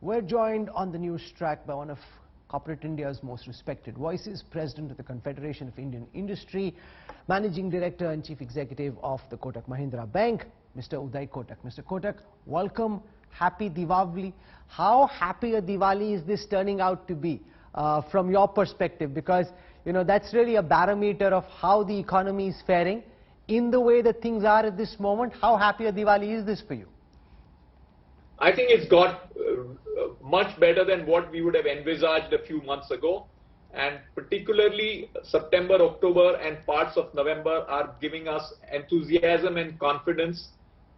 We're joined on the news track by one of corporate India's most respected voices, President of the Confederation of Indian Industry, Managing Director and Chief Executive of the Kotak Mahindra Bank, Mr. Uday Kotak. Mr. Kotak, welcome. Happy Diwali. How happy a Diwali is this turning out to be from your perspective? Because, you know, that's really a barometer of how the economy is faring. In the way that things are at this moment, how happy a Diwali is this for you? I think it's got much better than what we would have envisaged a few months ago, and particularly September, October and parts of November are giving us enthusiasm and confidence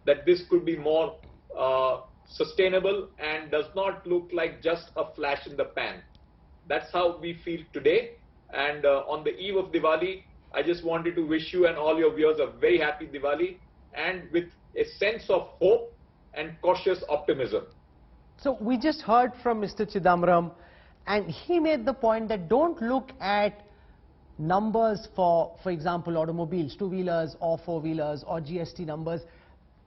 that this could be more sustainable and does not look like just a flash in the pan. That's how we feel today, and on the eve of Diwali, I just wanted to wish you and all your viewers a very happy Diwali, and with a sense of hope and cautious optimism. So we just heard from Mr. Chidambaram, and he made the point that don't look at numbers for example, automobiles, two-wheelers or four-wheelers or GST numbers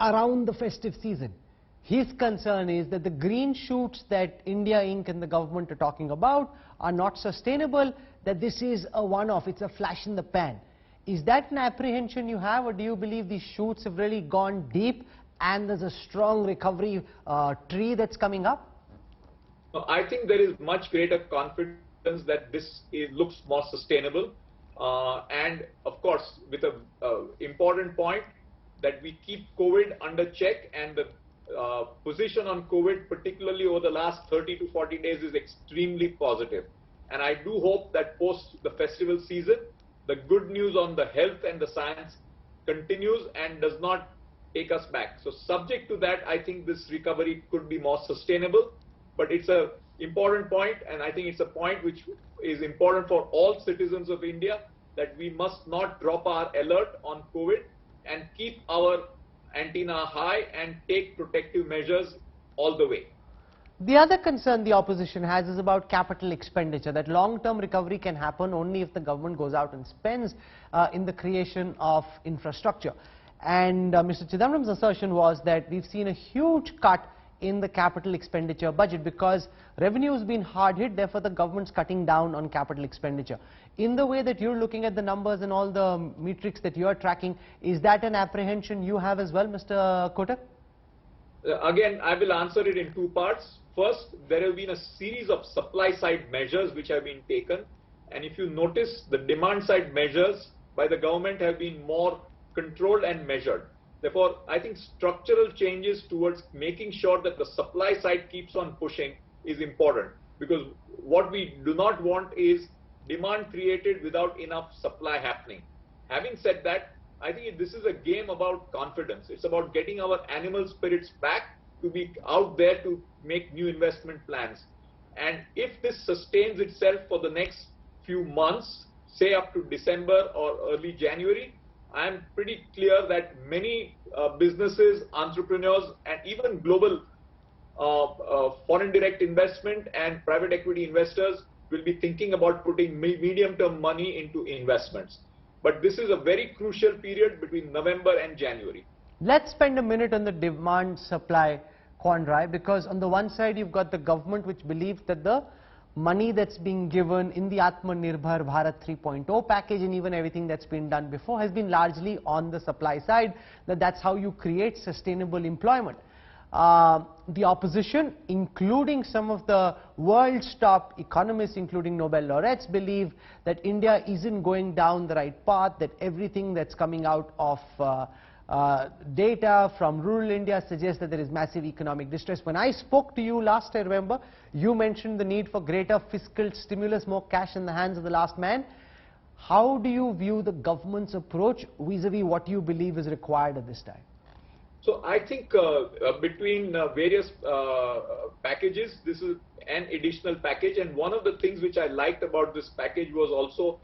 around the festive season. His concern is that the green shoots that India Inc. and the government are talking about are not sustainable, that this is a one-off, it's a flash in the pan. Is that an apprehension you have, or do you believe these shoots have really gone deep and there's a strong recovery tree that's coming up? I think there is much greater confidence that this looks more sustainable, and of course with a important point that we keep COVID under check, and the position on COVID, particularly over the last 30 to 40 days, is extremely positive. And I do hope that post the festival season, the good news on the health and the science continues and does not take us back. So subject to that, I think this recovery could be more sustainable. But it's an important point, and I think it's a point which is important for all citizens of India, that we must not drop our alert on COVID and keep our antenna high and take protective measures all the way. The other concern the opposition has is about capital expenditure, that long-term recovery can happen only if the government goes out and spends in the creation of infrastructure. And Mr. Chidambaram's assertion was that we've seen a huge cut in the capital expenditure budget because revenue has been hard hit, therefore the government's cutting down on capital expenditure. In the way that you're looking at the numbers and all the metrics that you're tracking, is that an apprehension you have as well, Mr. Kotak? Again, I will answer it in two parts. First, there have been a series of supply side measures which have been taken, and if you notice, the demand side measures by the government have been more controlled and measured. Therefore, I think structural changes towards making sure that the supply side keeps on pushing is important, because what we do not want is demand created without enough supply happening. Having said that, I think this is a game about confidence. It's about getting our animal spirits back to be out there to make new investment plans. And if this sustains itself for the next few months, say up to December or early January, I am pretty clear that many businesses, entrepreneurs, and even global foreign direct investment and private equity investors will be thinking about putting medium-term money into investments. But this is a very crucial period between November and January. Let's spend a minute on the demand-supply quandary, because on the one side you've got the government which believes that the money that's being given in the Atmanirbhar Bharat 3.0 package and even everything that's been done before has been largely on the supply side, that's how you create sustainable employment. The opposition, including some of the world's top economists, including Nobel laureates, believe that India isn't going down the right path, that everything that's coming out of data from rural India suggests that there is massive economic distress. When I spoke to you last, I remember, you mentioned the need for greater fiscal stimulus, more cash in the hands of the last man. How do you view the government's approach vis-a-vis what you believe is required at this time? So I think between various packages, this is an additional package, and one of the things which I liked about this package was also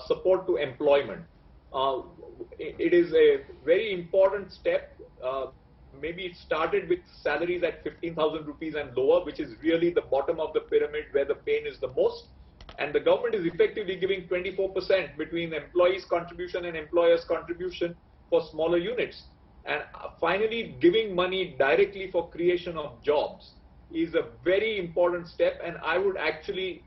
support to employment. It is a very important step. Maybe it started with salaries at 15,000 rupees and lower, which is really the bottom of the pyramid where the pain is the most. And the government is effectively giving 24% between employees' contribution and employers' contribution for smaller units. And finally giving money directly for creation of jobs. is a very important step, and I would actually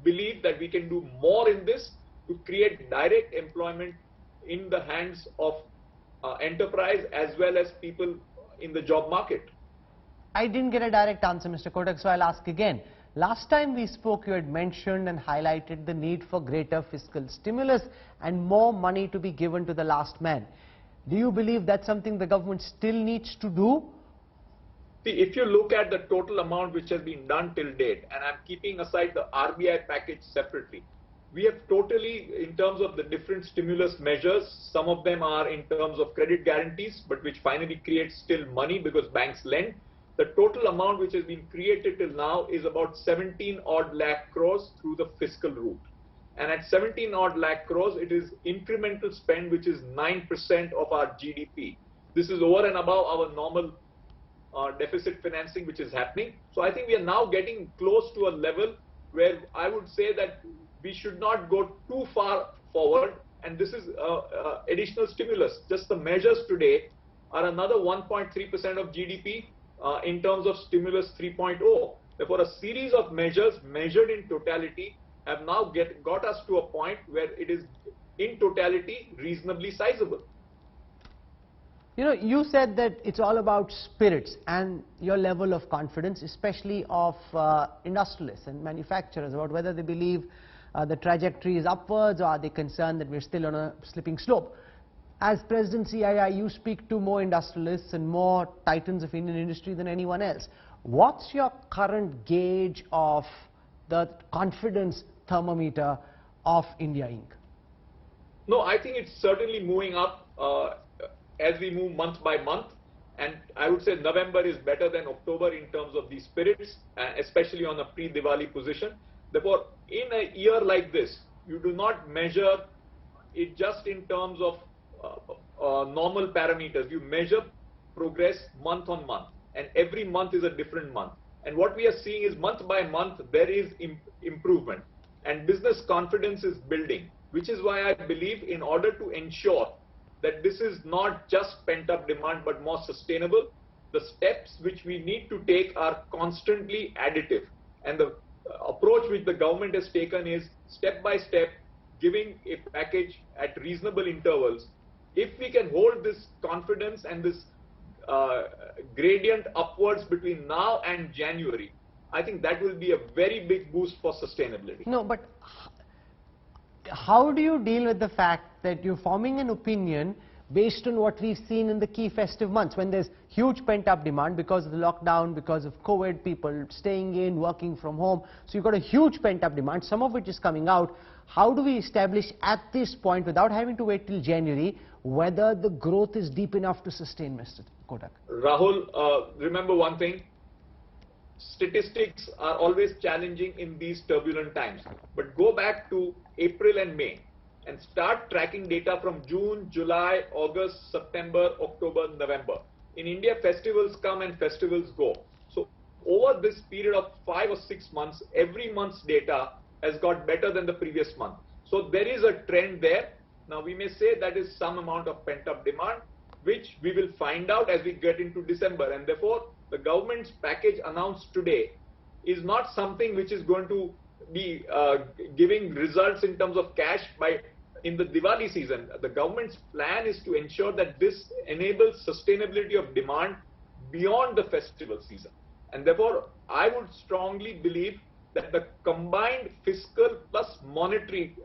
believe that we can do more in this to create direct employment in the hands of enterprise as well as people in the job market. I didn't get a direct answer, Mr. Kotak, so I'll ask again. Last time we spoke, you had mentioned and highlighted the need for greater fiscal stimulus and more money to be given to the last man. Do you believe that's something the government still needs to do? See, if you look at the total amount which has been done till date, and I'm keeping aside the RBI package separately, we have totally, in terms of the different stimulus measures, some of them are in terms of credit guarantees, but which finally creates still money because banks lend. The total amount which has been created till now is about 17 odd lakh crores through the fiscal route. And at 17 odd lakh crores, it is incremental spend which is 9% of our GDP. This is over and above our normal deficit financing which is happening. So I think we are now getting close to a level where I would say that we should not go too far forward, and this is additional stimulus. Just the measures today are another 1.3% of GDP in terms of stimulus 3.0. Therefore, a series of measures measured in totality have now got us to a point where it is in totality reasonably sizable. You know, you said that it's all about spirits and your level of confidence, especially of industrialists and manufacturers, about whether they believe the trajectory is upwards or are they concerned that we're still on a slipping slope. As President CII, you speak to more industrialists and more titans of Indian industry than anyone else. What's your current gauge of the confidence thermometer of India Inc.? No, I think it's certainly moving up as we move month by month, and I would say November is better than October in terms of these spirits, especially on a pre-Diwali position. Therefore, in a year like this, you do not measure it just in terms of normal parameters. You measure progress month on month, and every month is a different month. And what we are seeing is month by month there is improvement, and business confidence is building, which is why I believe in order to ensure that this is not just pent-up demand but more sustainable, the steps which we need to take are constantly additive. And the approach which the government has taken is step by step, giving a package at reasonable intervals. If we can hold this confidence and this gradient upwards between now and January, I think that will be a very big boost for sustainability. No, but how do you deal with the fact that you're forming an opinion based on what we've seen in the key festive months, when there's huge pent-up demand because of the lockdown, because of COVID, people staying in, working from home. So you've got a huge pent-up demand, some of which is coming out. How do we establish at this point, without having to wait till January, whether the growth is deep enough to sustain, Mr. Kotak? Rahul, remember one thing. Statistics are always challenging in these turbulent times. But go back to April and May and start tracking data from June, July, August, September, October, November. In India, festivals come and festivals go. So over this period of 5 or 6 months, every month's data has got better than the previous month. So there is a trend there. Now we may say that is some amount of pent-up demand, which we will find out as we get into December. And therefore, the government's package announced today is not something which is going to be giving results in terms of cash in the Diwali season. The government's plan is to ensure that this enables sustainability of demand beyond the festival season. And therefore, I would strongly believe that the combined fiscal plus monetary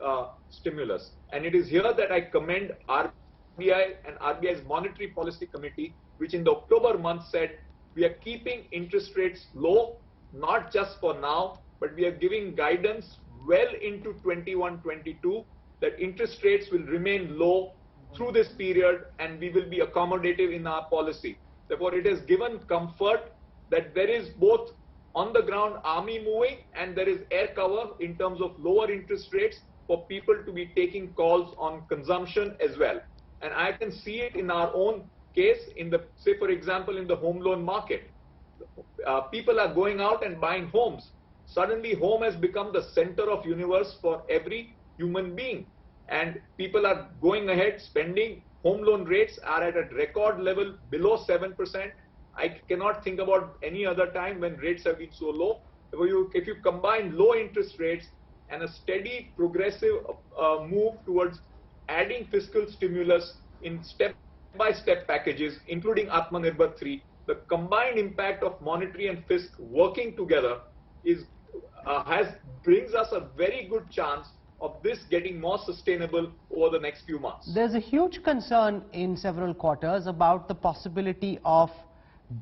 stimulus, and it is here that I commend RBI and RBI's Monetary Policy Committee, which in the October month said we are keeping interest rates low, not just for now, but we are giving guidance well into 21-22 that interest rates will remain low through this period, and we will be accommodative in our policy. Therefore, it has given comfort that there is both on the ground army moving and there is air cover in terms of lower interest rates for people to be taking calls on consumption as well. And I can see it in our own case in the, say for example, in the home loan market. People are going out and buying homes. Suddenly home has become the center of universe for every human being, and people are going ahead spending. Home loan rates are at a record level below 7%. I cannot think about any other time when rates have been so low. If you combine low interest rates and a steady progressive move towards adding fiscal stimulus in step-by-step packages, including Atmanirbhar 3, the combined impact of monetary and fisc working together brings us a very good chance of this getting more sustainable over the next few months. There's a huge concern in several quarters about the possibility of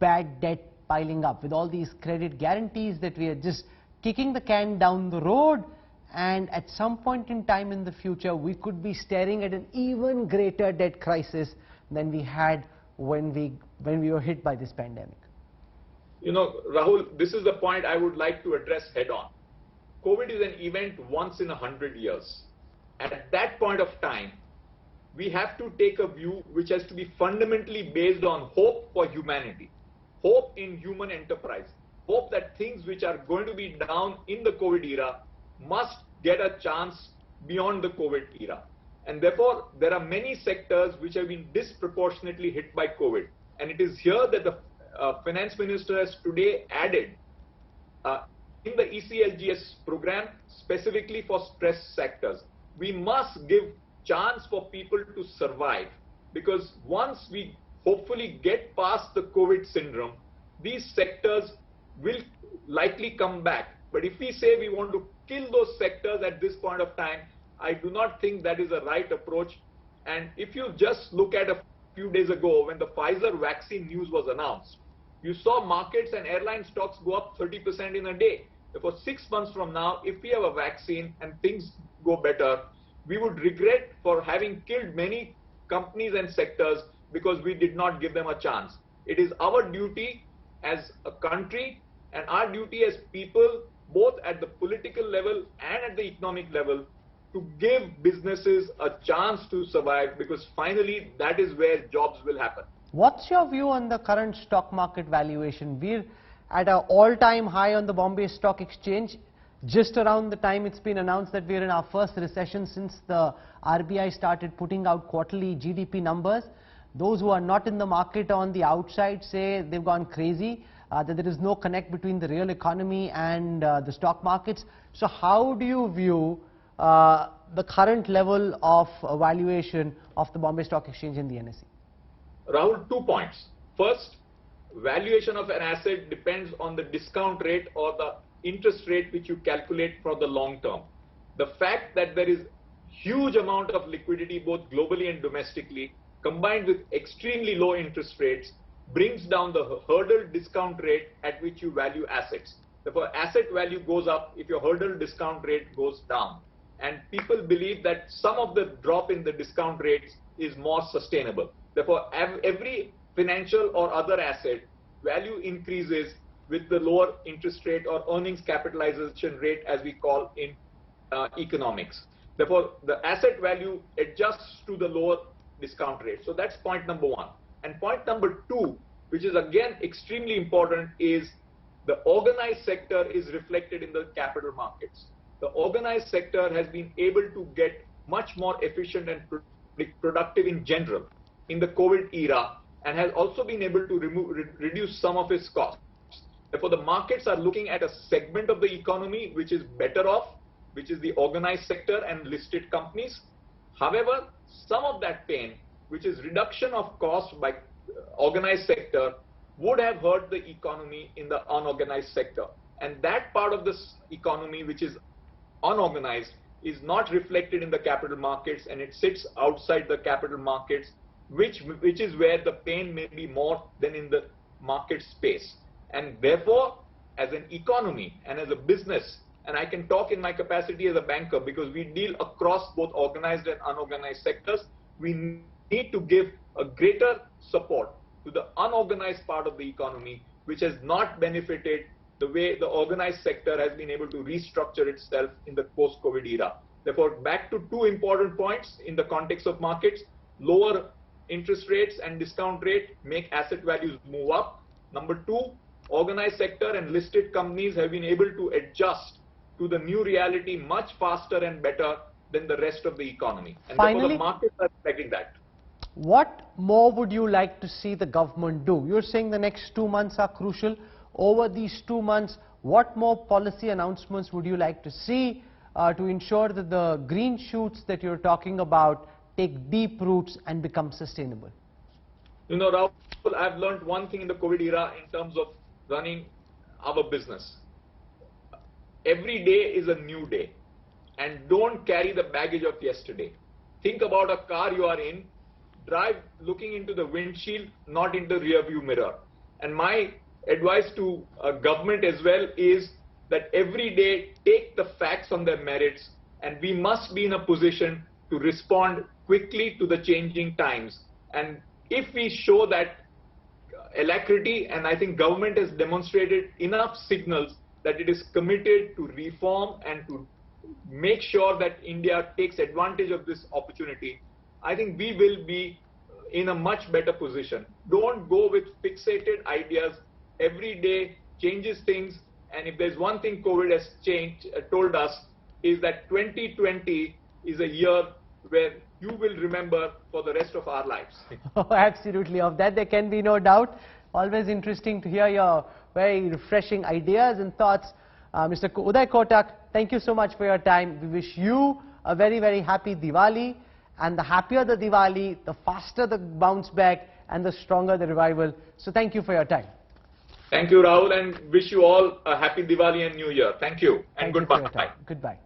bad debt piling up with all these credit guarantees that we are just kicking the can down the road, and at some point in time in the future we could be staring at an even greater debt crisis than we had when we were hit by this pandemic. You know, Rahul, this is the point I would like to address head on. COVID is an event once in 100 years. At that point of time, we have to take a view which has to be fundamentally based on hope for humanity, hope in human enterprise, hope that things which are going to be down in the COVID era must get a chance beyond the COVID era. And therefore, there are many sectors which have been disproportionately hit by COVID. And it is here that the Finance Minister has today added in the ECLGS program specifically for stressed sectors. We must give chance for people to survive, because once we hopefully get past the COVID syndrome, these sectors will likely come back. But if we say we want to kill those sectors at this point of time, I do not think that is the right approach. And if you just look at a few days ago when the Pfizer vaccine news was announced, you saw markets and airline stocks go up 30% in a day. Therefore, 6 months from now, if we have a vaccine and things go better, we would regret for having killed many companies and sectors because we did not give them a chance. It is our duty as a country and our duty as people, both at the political level and at the economic level, to give businesses a chance to survive, because finally that is where jobs will happen. What's your view on the current stock market valuation? We're at an all-time high on the Bombay Stock Exchange, just around the time it's been announced that we're in our first recession since the RBI started putting out quarterly GDP numbers. Those who are not in the market on the outside say they've gone crazy, that there is no connect between the real economy and the stock markets. So how do you view the current level of valuation of the Bombay Stock Exchange and the NSE? Rahul, 2 points. First, valuation of an asset depends on the discount rate or the interest rate which you calculate for the long term. The fact that there is huge amount of liquidity both globally and domestically, combined with extremely low interest rates, brings down the hurdle discount rate at which you value assets. Therefore, asset value goes up if your hurdle discount rate goes down. And people believe that some of the drop in the discount rates is more sustainable. Therefore, every financial or other asset value increases with the lower interest rate or earnings capitalization rate, as we call in economics. Therefore, the asset value adjusts to the lower discount rate. So that's point number 1. And point number 2, which is again extremely important, is the organized sector is reflected in the capital markets. The organized sector has been able to get much more efficient and productive in general in the COVID era, and has also been able to reduce some of its costs. Therefore, the markets are looking at a segment of the economy which is better off, which is the organized sector and listed companies. However, some of that pain, which is reduction of cost by organized sector, would have hurt the economy in the unorganized sector. And that part of this economy which is unorganized is not reflected in the capital markets, and it sits outside the capital markets, which is where the pain may be more than in the market space. And therefore, as an economy and as a business, and I can talk in my capacity as a banker because we deal across both organized and unorganized sectors, we need to give a greater support to the unorganized part of the economy, which has not benefited the way the organized sector has been able to restructure itself in the post-COVID era. Therefore, back to 2 important points in the context of markets: lower interest rates and discount rate make asset values move up. Number 2, organized sector and listed companies have been able to adjust to the new reality much faster and better than the rest of the economy. And therefore the markets are reflecting that. What more would you like to see the government do? You're saying the next 2 months are crucial. Over these 2 months, what more policy announcements would you like to see to ensure that the green shoots that you're talking about take deep roots and become sustainable? You know, Rahul, I've learned one thing in the COVID era in terms of running our business. Every day is a new day, and don't carry the baggage of yesterday. Think about a car you are in, drive looking into the windshield, not in the rear view mirror. And my advice to government as well is that every day take the facts on their merits, and we must be in a position to respond quickly to the changing times. And if we show that alacrity, and I think government has demonstrated enough signals that it is committed to reform and to make sure that India takes advantage of this opportunity, I think we will be in a much better position. Don't go with fixated ideas. Every day changes things, and if there's one thing COVID has told us, is that 2020 is a year where you will remember for the rest of our lives. Oh, absolutely. Of that there can be no doubt. Always interesting to hear your very refreshing ideas and thoughts. Mr. Uday Kotak, thank you so much for your time. We wish you a very, very happy Diwali. And the happier the Diwali, the faster the bounce back and the stronger the revival. So thank you for your time. Thank you, Rahul, and wish you all a happy Diwali and New Year. Thank you, and goodbye. Goodbye.